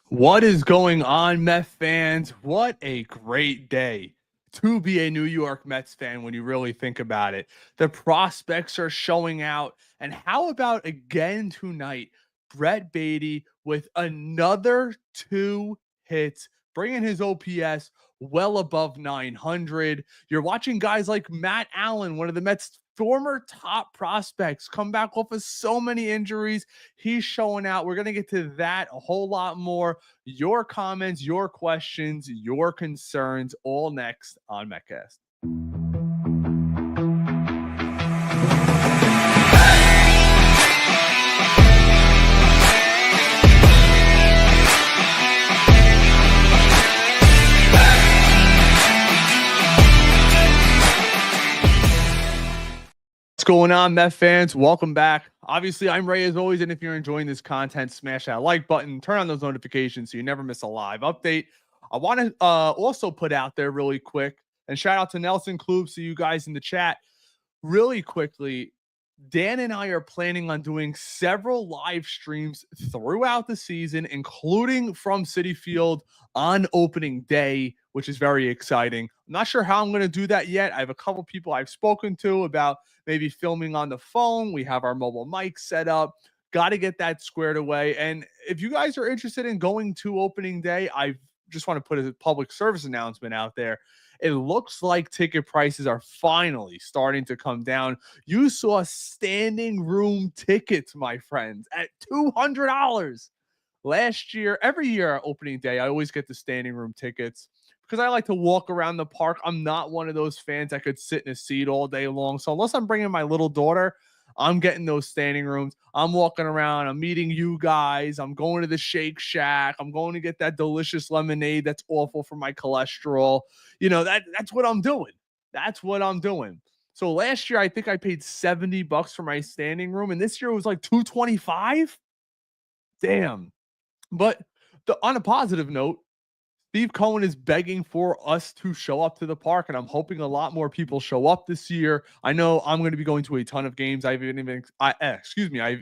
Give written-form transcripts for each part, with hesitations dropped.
What is going on, Mets fans? What a great day to be a New York Mets fan when you really think about it. The prospects are showing out. And how about again tonight, Brett Baty with another 2 hits, bringing his OPS well above 900. You're watching guys like Matt Allen, one of the Mets' former top prospects, come back off of so many injuries. He's showing out. We're going to get to that a whole lot more. Your comments, your questions, your concerns, all next on Metcast. What's going on, Met fans? Welcome back. Obviously, I'm Ray as always, and if you're enjoying this content, smash that like button, turn on those notifications so you never miss a live update. I want to also put out there really quick, and shout out to Nelson Kloob, so you guys in the chat, really quickly, Dan and I are planning on doing several live streams throughout the season, including from Citi Field on opening day, which is very exciting. I'm not sure how I'm going to do that yet. I have a couple people I've spoken to about maybe filming on the phone. We have our mobile mic set up. Got to get that squared away. And if you guys are interested in going to opening day, I just want to put a public service announcement out there. It looks like ticket prices are finally starting to come down. You saw standing room tickets, my friends, at $200. Last year, every year opening day, I always get the standing room tickets because I like to walk around the park. I'm not one of those fans that could sit in a seat all day long. So unless I'm bringing my little daughter, I'm getting those standing rooms. I'm walking around. I'm meeting you guys. I'm going to the Shake Shack. I'm going to get that delicious lemonade that's awful for my cholesterol. You know, that's what I'm doing. That's what I'm doing. So last year, I think I paid $70 for my standing room, and this year it was like $225. Damn. But on a positive note, Steve Cohen is begging for us to show up to the park, and I'm hoping a lot more people show up this year. I know I'm going to be going to a ton of games. I've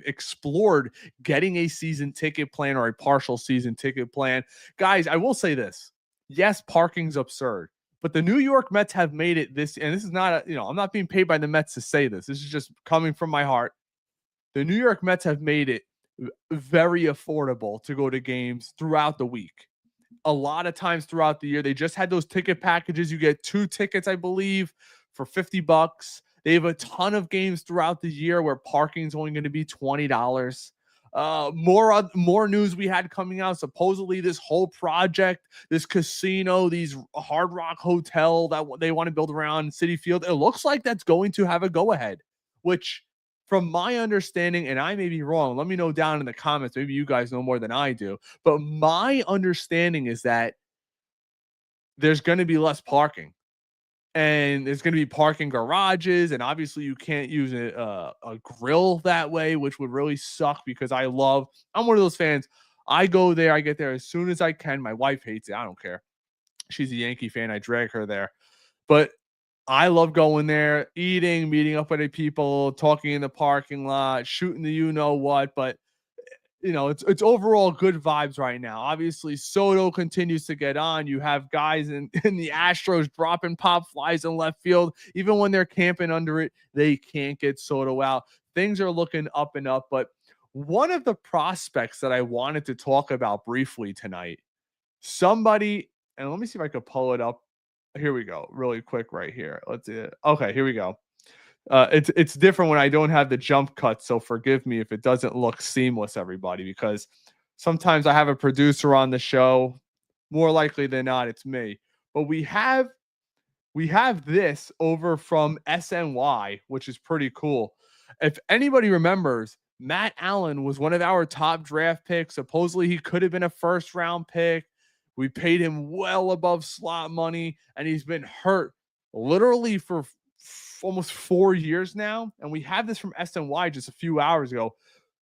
explored getting a season ticket plan or a partial season ticket plan. Guys, I will say this. Yes, parking's absurd, but the New York Mets have made it this, and this is not, I'm not being paid by the Mets to say this. This is just coming from my heart. The New York Mets have made it very affordable to go to games throughout the week. A lot of times throughout the year, they just had those ticket packages. You get 2 tickets, I believe, for $50. They have a ton of games throughout the year where parking is only going to be $20. More news we had coming out. Supposedly, this whole project, this casino, these Hard Rock Hotel that they want to build around Citi Field, it looks like that's going to have a go-ahead, which, from my understanding, and I may be wrong, let me know down in the comments. Maybe you guys know more than I do. But my understanding is that there's going to be less parking. And there's going to be parking garages. And obviously, you can't use a grill that way, which would really suck because I'm one of those fans. I go there. I get there as soon as I can. My wife hates it. I don't care. She's a Yankee fan. I drag her there. But I love going there, eating, meeting up with the people, talking in the parking lot, shooting the you-know-what. But, it's overall good vibes right now. Obviously, Soto continues to get on. You have guys in the Astros dropping pop flies in left field. Even when they're camping under it, they can't get Soto out. Things are looking up and up. But one of the prospects that I wanted to talk about briefly tonight, somebody, and let me see if I could pull it up. Here we go, really quick right here. Let's see it. Okay, here we go. It's different when I don't have the jump cut, so forgive me if it doesn't look seamless, everybody, because sometimes I have a producer on the show. More likely than not, it's me. But we have this over from SNY, which is pretty cool. If anybody remembers, Matt Allen was one of our top draft picks. Supposedly, he could have been a first-round pick. We paid him well above slot money, and he's been hurt literally for almost 4 years now. And we have this from SNY just a few hours ago.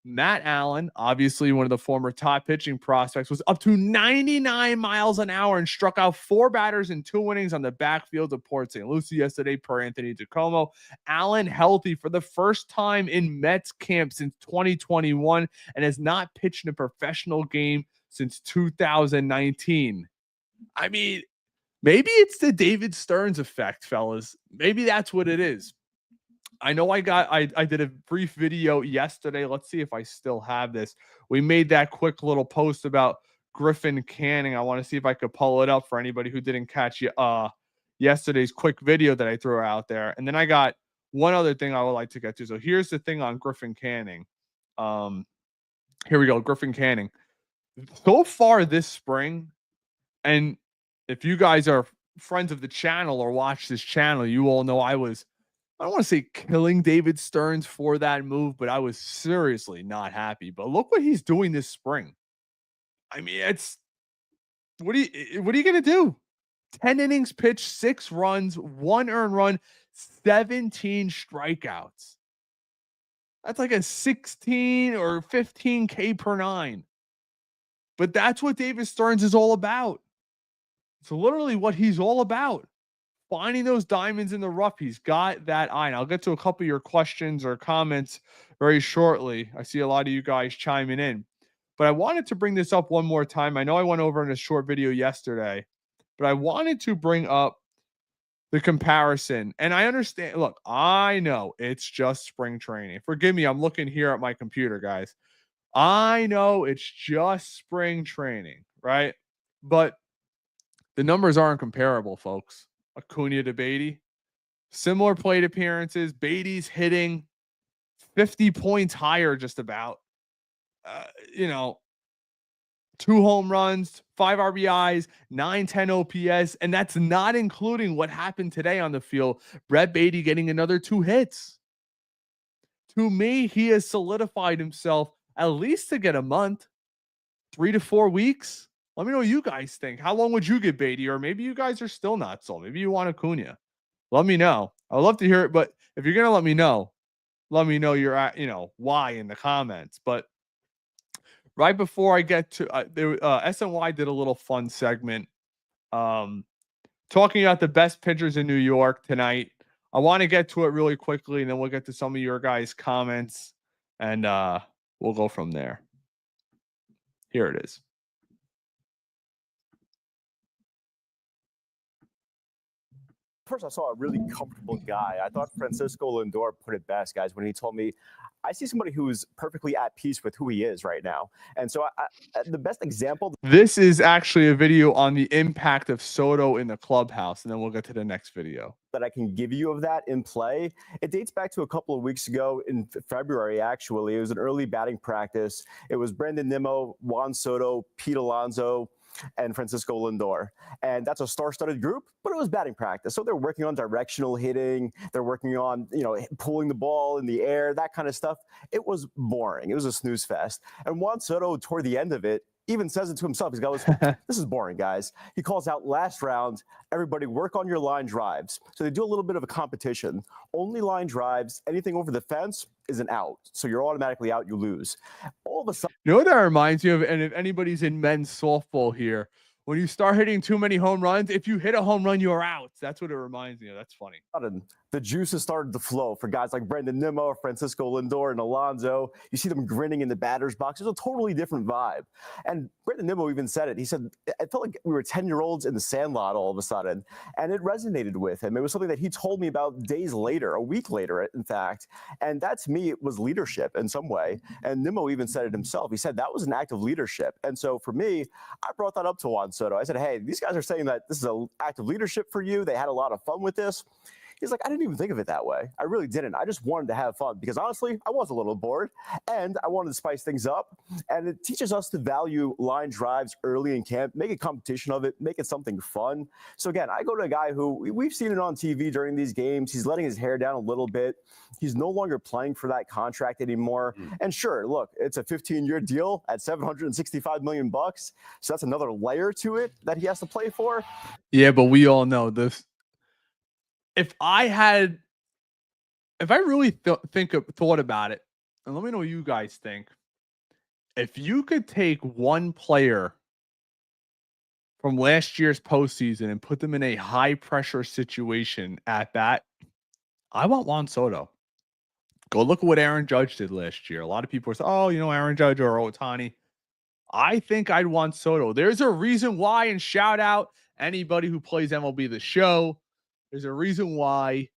Matt Allen, obviously one of the former top pitching prospects, was up to 99 miles an hour and struck out 4 batters in 2 innings on the backfield of Port St. Lucie yesterday per Anthony DiComo. Allen healthy for the first time in Mets camp since 2021 and has not pitched in a professional game since 2019. I mean, maybe it's the David Stearns effect, fellas. Maybe that's what it is. I know I did a brief video yesterday. Let's see if I still have this. We made that quick little post about Griffin Canning. I want to see if I could pull it up for anybody who didn't catch yesterday's quick video that I threw out there. And then I got one other thing I would like to get to. So here's the thing on Griffin Canning. Here we go. Griffin Canning. So far this spring, and if you guys are friends of the channel or watch this channel, you all know I don't want to say killing David Stearns for that move, but I was seriously not happy. But look what he's doing this spring. I mean, what are you going to do? 10 innings pitched, 6 runs, 1 earned run, 17 strikeouts. That's like a 16 or 15 K per 9. But that's what David Stearns is all about. It's literally what he's all about. Finding those diamonds in the rough. He's got that eye. And I'll get to a couple of your questions or comments very shortly. I see a lot of you guys chiming in. But I wanted to bring this up one more time. I know I went over in a short video yesterday, but I wanted to bring up the comparison. And I understand. Look, I know it's just spring training. Forgive me. I'm looking here at my computer, guys. I know it's just spring training, right? But the numbers aren't comparable, folks. Acuna to Baty, similar plate appearances. Baty's hitting 50 points higher, just about. 2 home runs, 5 RBIs, 910 OPS, and that's not including what happened today on the field. Brett Baty getting another 2 hits. To me, he has solidified himself at least to get a month, 3 to 4 weeks. Let me know what you guys think. How long would you give Baty? Or maybe you guys are still not sold. Maybe you want Acuna. Let me know. I'd love to hear it. But if you're going to let me know you're at, why in the comments. But right before I get to SNY did a little fun segment talking about the best pitchers in New York tonight. I want to get to it really quickly, and then we'll get to some of your guys' comments, and we'll go from there. Here it is. First, I saw a really comfortable guy. I thought Francisco Lindor put it best, guys, when he told me, I see somebody who's perfectly at peace with who he is right now. And so the best example. This is actually a video on the impact of Soto in the clubhouse, and then we'll get to the next video that I can give you of that in play. It dates back to a couple of weeks ago in February, actually. It was an early batting practice. It was Brandon Nimmo, Juan Soto, Pete Alonso, and Francisco Lindor. And that's a star-studded group, but it was batting practice. So they're working on directional hitting. They're working on, pulling the ball in the air, that kind of stuff. It was boring. It was a snooze fest. And Juan Soto, toward the end of it, even says it to himself. He goes, this is boring, guys. He calls out last round, everybody work on your line drives. So they do a little bit of a competition. Only line drives, anything over the fence is an out. So you're automatically out, you lose. All of a sudden. You know what that reminds you of? And if anybody's in men's softball here, when you start hitting too many home runs, if you hit a home run, you're out. That's what it reminds me of. That's funny. The juices started to flow for guys like Brandon Nimmo, Francisco Lindor, and Alonso. You see them grinning in the batter's box. It's a totally different vibe. And Brandon Nimmo even said it. He said, it felt like we were 10-year-olds in the sandlot all of a sudden. And it resonated with him. It was something that he told me about days later, a week later, in fact. And that, to me, it was leadership in some way. And Nimmo even said it himself. He said that was an act of leadership. And so for me, I brought that up to Juan Soto. I said, hey, these guys are saying that this is an act of leadership for you. They had a lot of fun with this. He's like, I didn't even think of it that way. I really didn't. I just wanted to have fun because honestly, I was a little bored and I wanted to spice things up. And it teaches us to value line drives early in camp, make a competition of it, make it something fun. So again, I go to a guy who we've seen it on TV during these games. He's letting his hair down a little bit. He's no longer playing for that contract anymore. And sure, look, it's a 15-year deal at $765 million. So that's another layer to it that he has to play for. Yeah, but we all know this. If I really thought about it, and let me know what you guys think. If you could take one player from last year's postseason and put them in a high pressure situation at bat, I want Juan Soto. Go look at what Aaron Judge did last year. A lot of people are saying, oh, Aaron Judge or Ohtani. I think I'd want Soto. There's a reason why, and shout out anybody who plays MLB The Show. There's a reason why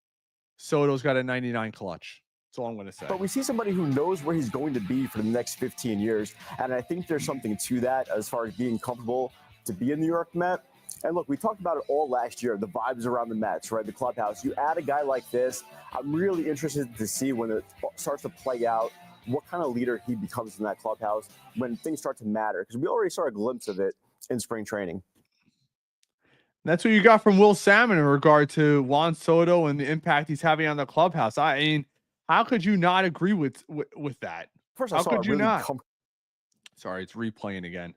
Soto's got a 99 clutch. That's all I'm going to say. But we see somebody who knows where he's going to be for the next 15 years. And I think there's something to that as far as being comfortable to be a New York Met. And look, we talked about it all last year, the vibes around the Mets, right? The clubhouse. You add a guy like this, I'm really interested to see when it starts to play out what kind of leader he becomes in that clubhouse when things start to matter. Because we already saw a glimpse of it in spring training. That's what you got from Will Salmon in regard to Juan Soto and the impact he's having on the clubhouse. I mean, how could you not agree with that? First, how could you really not? Sorry, it's replaying again.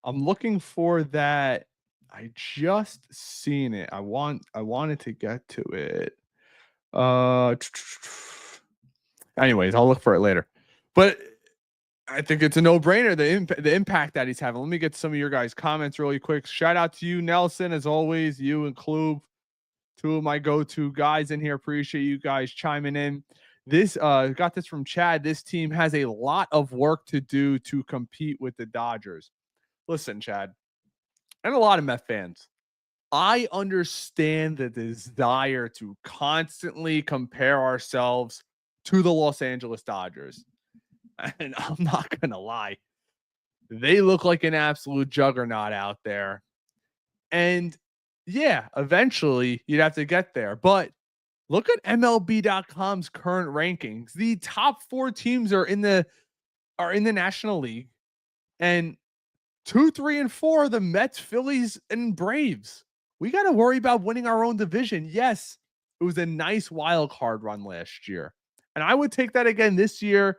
I'm looking for that. I just seen it. I wanted to get to it. Anyways, I'll look for it later. But I think it's a no-brainer, the impact that he's having. Let me get some of your guys' comments really quick. Shout out to you, Nelson, as always. You and Klub, two of my go-to guys in here. Appreciate you guys chiming in. This got this from Chad. This team has a lot of work to do to compete with the Dodgers. Listen, Chad, and a lot of Met fans, I understand the desire to constantly compare ourselves to the Los Angeles Dodgers. And I'm not going to lie, they look like an absolute juggernaut out there. And yeah, eventually you'd have to get there. But look at MLB.com's current rankings. The top 4 teams are in the National League. And 2, 3, and 4 are the Mets, Phillies, and Braves. We got to worry about winning our own division. Yes, it was a nice wild card run last year. And I would take that again this year,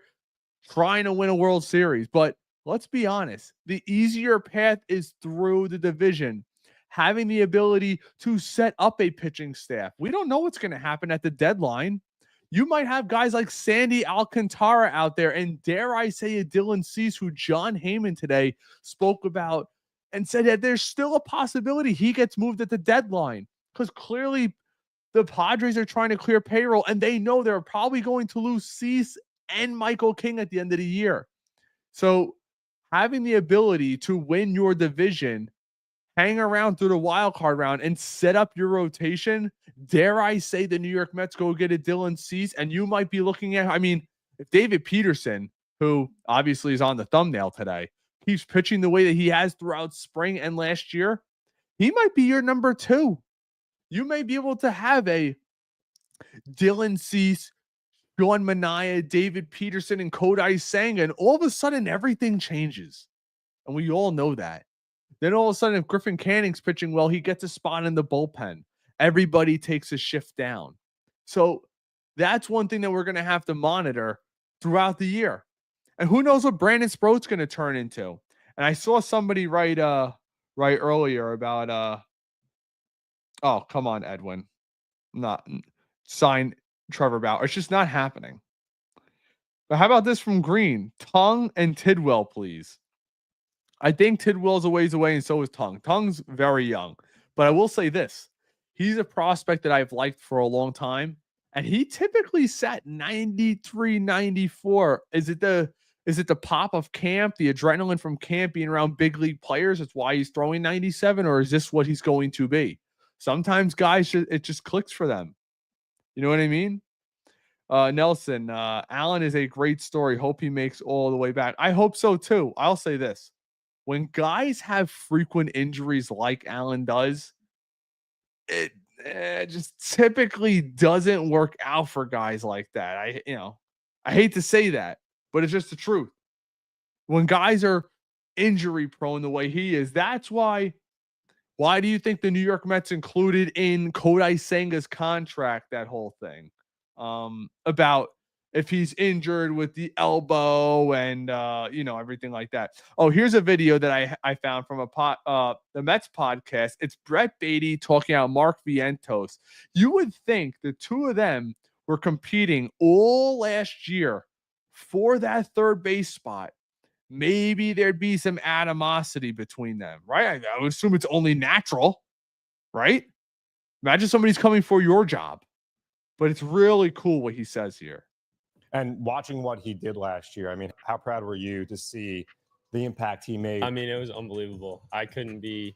trying to win a World Series. But let's be honest, the easier path is through the division, having the ability to set up a pitching staff. We don't know what's going to happen at the deadline. You might have guys like Sandy Alcantara out there, and dare I say a Dylan Cease, who John Heyman today spoke about and said that there's still a possibility he gets moved at the deadline, because clearly the Padres are trying to clear payroll, and they know they're probably going to lose Cease and Michael King at the end of the year. So having the ability to win your division, hang around through the wild card round, and set up your rotation, dare I say the New York Mets go get a Dylan Cease, and you might be looking at, I mean, if David Peterson, who obviously is on the thumbnail today, keeps pitching the way that he has throughout spring and last year, he might be your number 2. You may be able to have a Dylan Cease, Sean Manaea, David Peterson, and Kodai Senga, and all of a sudden everything changes. And we all know that. Then all of a sudden, if Griffin Canning's pitching well, he gets a spot in the bullpen. Everybody takes a shift down. So that's one thing that we're going to have to monitor throughout the year. And who knows what Brandon Sproat's going to turn into. And I saw somebody write earlier about oh, come on, Edwin. Not sign Trevor Bauer. It's just not happening. But how about this from Green? Tongue and Tidwell, please. I think Tidwell's a ways away, and so is Tongue. Tongue's very young. But I will say this. He's a prospect that I've liked for a long time, and he typically sat 93, 94. Is it the pop of camp, the adrenaline from camp being around big league players? It's why he's throwing 97, or is this what he's going to be? Sometimes guys, it just clicks for them. You know what I mean? Nelson, Allen is a great story. Hope he makes all the way back. I hope so too. I'll say this. When guys have frequent injuries like Allen does, it just typically doesn't work out for guys like that. I hate to say that, but it's just the truth. When guys are injury prone the way he is, that's why do you think the New York Mets included in Kodai Senga's contract that whole thing about if he's injured with the elbow and everything like that? Oh, here's a video that I found from the Mets podcast. It's Brett Baty talking about Mark Vientos. You would think the two of them were competing all last year for that third base spot, maybe there'd be some animosity between them, right? I would assume it's only natural, right? Imagine somebody's coming for your job. But it's really cool what he says here. And watching what he did last year, I mean, how proud were you to see the impact he made? I mean, it was unbelievable. I couldn't be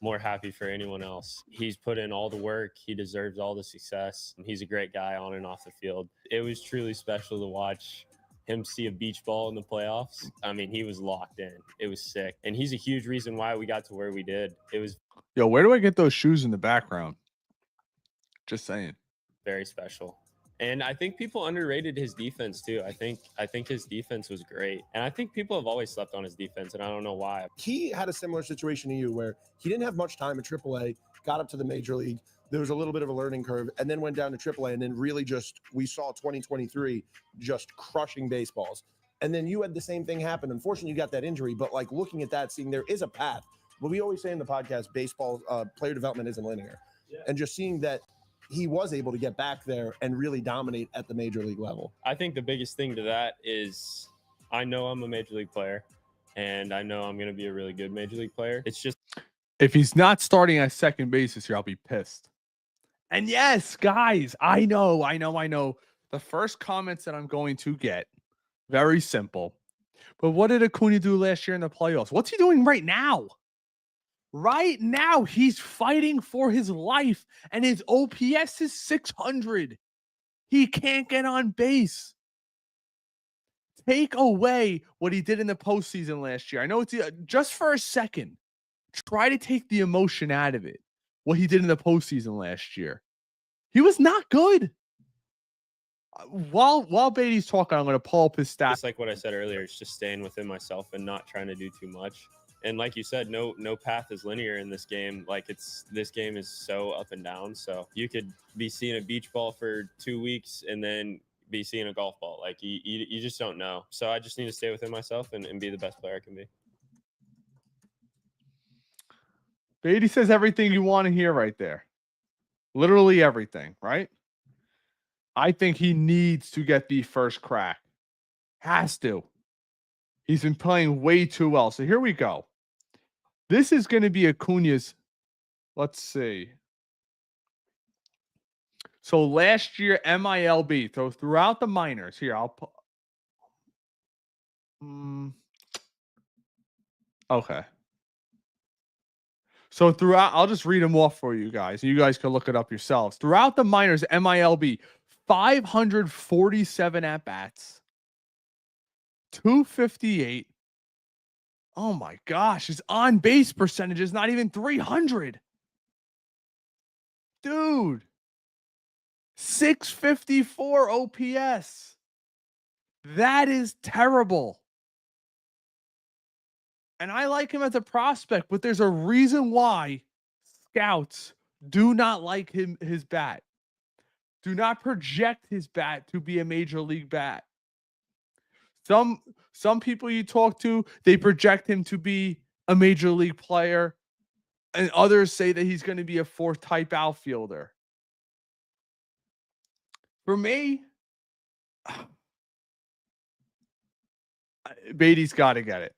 more happy for anyone else. He's put in all the work. He deserves all the success. He's a great guy on and off the field. It was truly special to watch him see a beach ball in the playoffs. I mean, he was locked in. It was sick. And he's a huge reason why we got to where we did. It was Yo, where do I get those shoes in the background? Just saying. Very special. And I think people underrated his defense too. I think his defense was great. And I think people have always slept on his defense, and I don't know why. He had a similar situation to you where he didn't have much time at AAA, got up to the major league. There was a little bit of a learning curve, and then went down to AAA, and then really we saw 2023 just crushing baseballs. And then you had the same thing happen. Unfortunately, you got that injury, but like looking at that, seeing there is a path. But we always say in the podcast, baseball player development isn't linear. Yeah. And just seeing that he was able to get back there and really dominate at the major league level. I think the biggest thing to that is I know I'm a major league player, and I know I'm going to be a really good major league player. It's just if he's not starting at second base this year, I'll be pissed. And yes, guys, I know. The first comments that I'm going to get, very simple. But what did Acuna do last year in the playoffs? What's he doing right now? Right now, he's fighting for his life, and his OPS is 600. He can't get on base. Take away what he did in the postseason last year. I know it's just for a second. Try to take the emotion out of it. What he did in the postseason last year. He was not good. While Baty's talking, I'm going to pull up his stats. Just like what I said earlier, it's just staying within myself and not trying to do too much. And like you said, no path is linear in this game. Like this game is so up and down. So you could be seeing a beach ball for 2 weeks and then be seeing a golf ball. Like you just don't know. So I just need to stay within myself and be the best player I can be. Baty says everything you want to hear right there. Literally everything, right? I think he needs to get the first crack. Has to. He's been playing way too well. So here we go. This is going to be Acuna's. Let's see. So last year, MILB. So throughout the minors, here, I'll put. Okay. So throughout, I'll just read them off for you guys. You guys can look it up yourselves. Throughout the minors, MILB, 547 at-bats, 258. Oh my gosh, his on-base percentage is not even 300. Dude. 654 OPS. That is terrible. And I like him as a prospect, but there's a reason why scouts do not like his bat. Do not project his bat to be a major league bat. Some people you talk to, they project him to be a major league player, and others say that he's going to be a fourth type outfielder. For me, Baty's got to get it.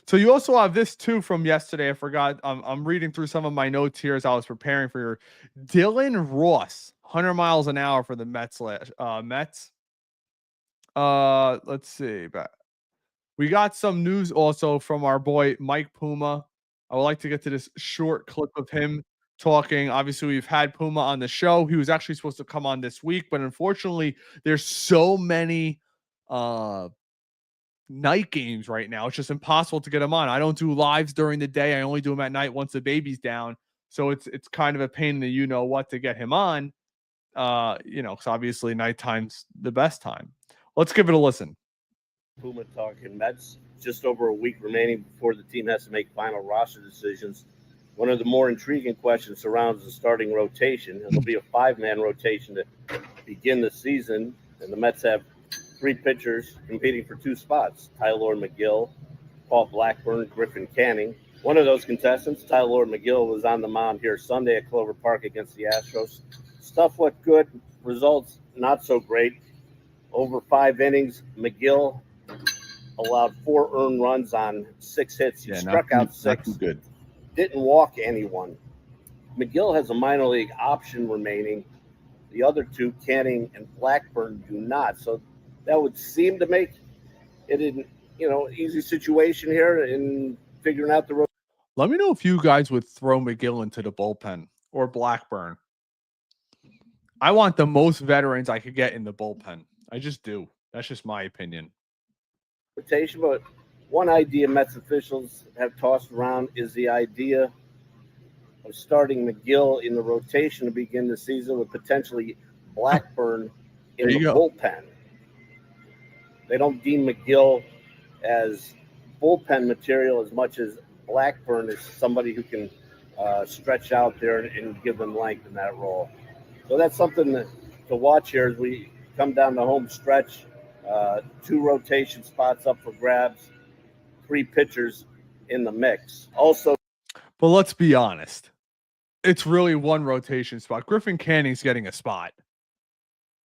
So you also have this too from yesterday. I forgot. I'm reading through some of my notes here as I was preparing for your Dylan Ross, 100 miles an hour for the Mets. Mets. Let's see. But we got some news also from our boy Mike Puma. I would like to get to this short clip of him talking. Obviously, we've had Puma on the show. He was actually supposed to come on this week, but unfortunately, there's so many night games right now. It's just impossible to get him on. I don't do lives during the day. I only do them at night once the baby's down. So it's kind of a pain in the you-know-what to get him on. Because obviously nighttime's the best time. Let's give it a listen. Puma talking Mets. Just over a week remaining before the team has to make final roster decisions. One of the more intriguing questions surrounds the starting rotation. It'll be a 5-man rotation to begin the season, and the Mets have 3 pitchers competing for 2 spots: Tyler McGill, Paul Blackburn, Griffin Canning. One of those contestants, Tyler McGill, was on the mound here Sunday at Clover Park against the Astros. Stuff looked good, results not so great. Over 5 innings, McGill allowed 4 earned runs on 6 hits. He struck out 6, good. didn't walk anyone. McGill has a minor league option remaining. The other 2, Canning and Blackburn, do not. So that would seem to make it an easy situation here in figuring out the road. Let me know if you guys would throw McGill into the bullpen or Blackburn. I want the most veterans I could get in the bullpen. I just do. That's just my opinion. Rotation, but one idea Mets officials have tossed around is the idea of starting McGill in the rotation to begin the season with potentially Blackburn in the bullpen. They don't deem McGill as bullpen material as much as Blackburn is somebody who can stretch out there and give them length in that role. So that's something to watch here as we come down the home stretch. 2 rotation spots up for grabs, 3 pitchers in the mix. Also, but let's be honest. It's really 1 rotation spot. Griffin Canning's getting a spot.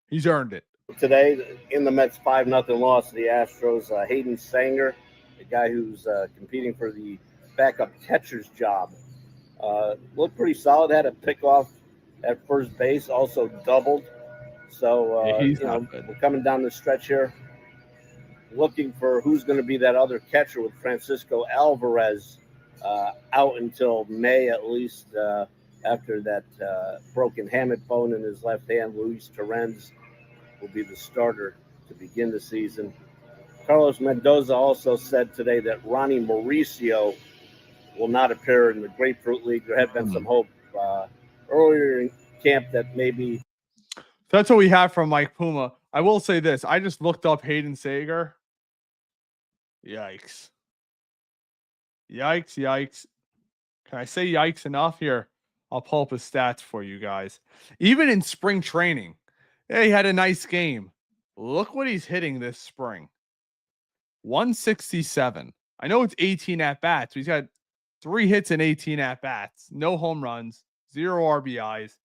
He's earned it. Today, in the Mets 5-0 loss to the Astros, Hayden Sanger, the guy who's competing for the backup catcher's job, looked pretty solid. Had a pickoff at first base, also doubled. So, we're coming down the stretch here, looking for who's going to be that other catcher with Francisco Alvarez out until May at least after that broken hamate bone in his left hand. Luis Torrens will be the starter to begin the season. Carlos Mendoza also said today that Ronnie Mauricio will not appear in the Grapefruit League. There had been some hope earlier in camp that maybe. That's what we have from Mike Puma. I will say this. I just looked up Hayden Sager. Yikes. Yikes, yikes. Can I say yikes enough here? I'll pull up his stats for you guys. Even in spring training, he had a nice game. Look what he's hitting this spring. 167. I know it's 18 at-bats. He's got 3 hits and 18 at-bats. No home runs. 0 RBIs.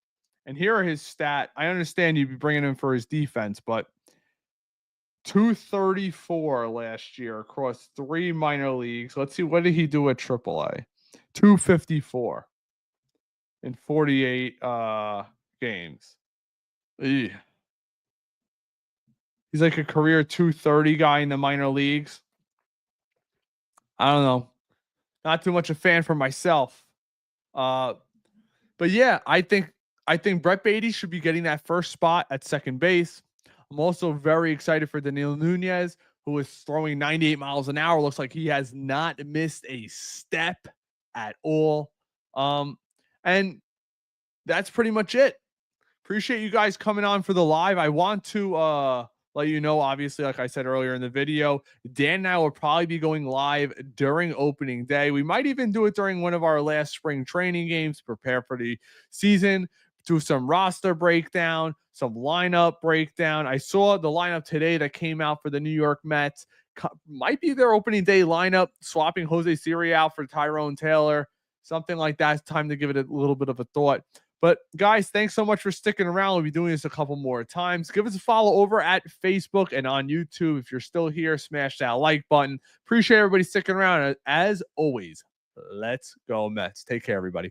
And here are his stats. I understand you'd be bringing him for his defense, but 234 last year across 3 minor leagues. Let's see, what did he do at AAA? 254 in 48 games. Eugh. He's like a career 230 guy in the minor leagues. I don't know. Not too much a fan for myself. But yeah, I think Brett Baty should be getting that first spot at second base. I'm also very excited for Daniel Nunez, who is throwing 98 miles an hour. Looks like he has not missed a step at all. And that's pretty much it. Appreciate you guys coming on for the live. I want to let you know, obviously, like I said earlier in the video, Dan and I will probably be going live during opening day. We might even do it during one of our last spring training games to prepare for the season, do some roster breakdown, some lineup breakdown. I saw the lineup today that came out for the New York Mets. Might be their opening day lineup, swapping Jose Siri out for Tyrone Taylor, something like that. It's time to give it a little bit of a thought. But guys, thanks so much for sticking around. We'll be doing this a couple more times. Give us a follow over at Facebook and on YouTube. If you're still here, smash that like button. Appreciate everybody sticking around. As always, let's go Mets. Take care, everybody.